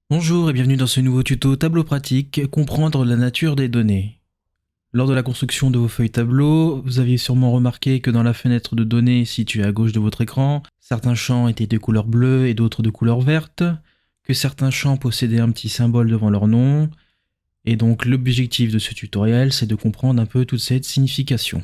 Bonjour et bienvenue dans ce nouveau tuto tableau pratique, comprendre la nature des données. Lors de la construction de vos feuilles tableau, vous aviez sûrement remarqué que dans la fenêtre de données située à gauche de votre écran, certains champs étaient de couleur bleue et d'autres de couleur verte, que certains champs possédaient un petit symbole devant leur nom, et donc l'objectif de ce tutoriel, c'est de comprendre un peu toute cette signification.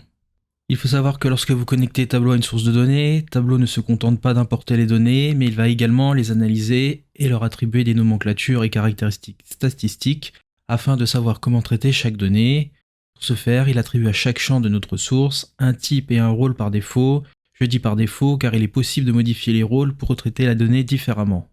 Il faut savoir que lorsque vous connectez Tableau à une source de données, Tableau ne se contente pas d'importer les données, mais il va également les analyser et leur attribuer des nomenclatures et caractéristiques statistiques afin de savoir comment traiter chaque donnée. Pour ce faire, il attribue à chaque champ de notre source un type et un rôle par défaut. Je dis par défaut car il est possible de modifier les rôles pour traiter la donnée différemment.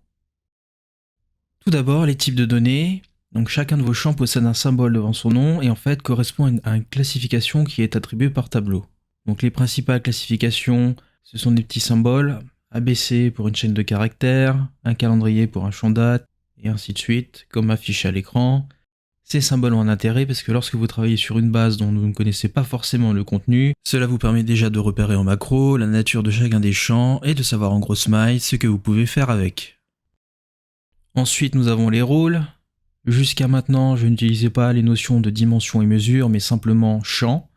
Tout d'abord, les types de données. Donc chacun de vos champs possède un symbole devant son nom et en fait correspond à une classification qui est attribuée par Tableau. Donc les principales classifications, ce sont des petits symboles, ABC pour une chaîne de caractères, un calendrier pour un champ date, et ainsi de suite, comme affiché à l'écran. Ces symboles ont un intérêt parce que lorsque vous travaillez sur une base dont vous ne connaissez pas forcément le contenu, cela vous permet déjà de repérer en macro la nature de chacun des champs et de savoir en grosse maille ce que vous pouvez faire avec. Ensuite, nous avons les rôles. Jusqu'à maintenant, je n'utilisais pas les notions de dimension et mesure, mais simplement champ.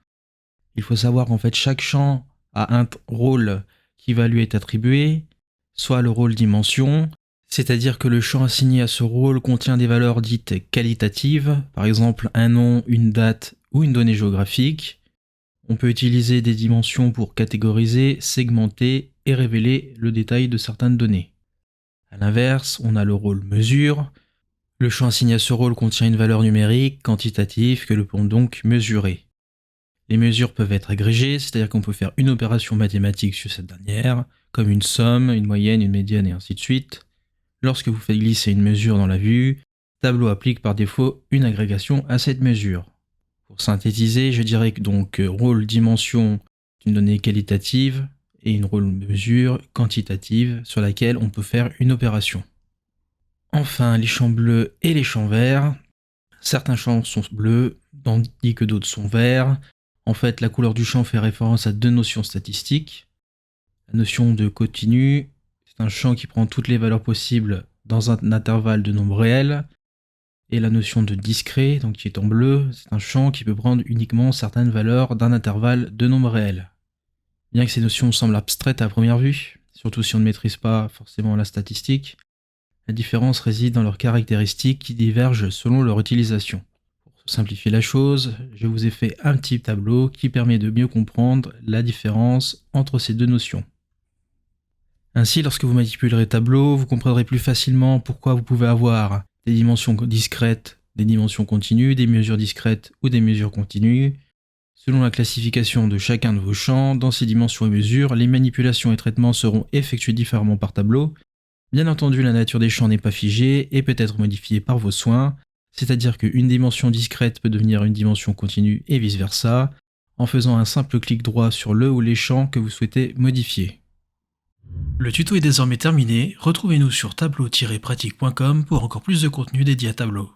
Il faut savoir qu'en fait chaque champ a un rôle qui va lui être attribué, soit le rôle dimension, c'est-à-dire que le champ assigné à ce rôle contient des valeurs dites qualitatives, par exemple un nom, une date ou une donnée géographique. On peut utiliser des dimensions pour catégoriser, segmenter et révéler le détail de certaines données. A l'inverse, on a le rôle mesure. Le champ assigné à ce rôle contient une valeur numérique, quantitative, que l'on peut donc mesurer. Les mesures peuvent être agrégées, c'est-à-dire qu'on peut faire une opération mathématique sur cette dernière, comme une somme, une moyenne, une médiane et ainsi de suite. Lorsque vous faites glisser une mesure dans la vue, Tableau applique par défaut une agrégation à cette mesure. Pour synthétiser, je dirais que donc rôle dimension d'une donnée qualitative et une rôle mesure quantitative sur laquelle on peut faire une opération. Enfin, les champs bleus et les champs verts. Certains champs sont bleus, tandis que d'autres sont verts. En fait, la couleur du champ fait référence à deux notions statistiques. La notion de continu, c'est un champ qui prend toutes les valeurs possibles dans un intervalle de nombre réel. Et la notion de discret, donc qui est en bleu, c'est un champ qui peut prendre uniquement certaines valeurs d'un intervalle de nombre réel. Bien que ces notions semblent abstraites à première vue, surtout si on ne maîtrise pas forcément la statistique, la différence réside dans leurs caractéristiques qui divergent selon leur utilisation. Pour simplifier la chose, je vous ai fait un petit tableau qui permet de mieux comprendre la différence entre ces deux notions. Ainsi, lorsque vous manipulerez Tableau, vous comprendrez plus facilement pourquoi vous pouvez avoir des dimensions discrètes, des dimensions continues, des mesures discrètes ou des mesures continues. Selon la classification de chacun de vos champs, dans ces dimensions et mesures, les manipulations et traitements seront effectués différemment par Tableau. Bien entendu, la nature des champs n'est pas figée et peut être modifiée par vos soins, c'est-à-dire qu'une dimension discrète peut devenir une dimension continue et vice-versa, en faisant un simple clic droit sur le ou les champs que vous souhaitez modifier. Le tuto est désormais terminé, retrouvez-nous sur tableau-pratique.com pour encore plus de contenu dédié à Tableau.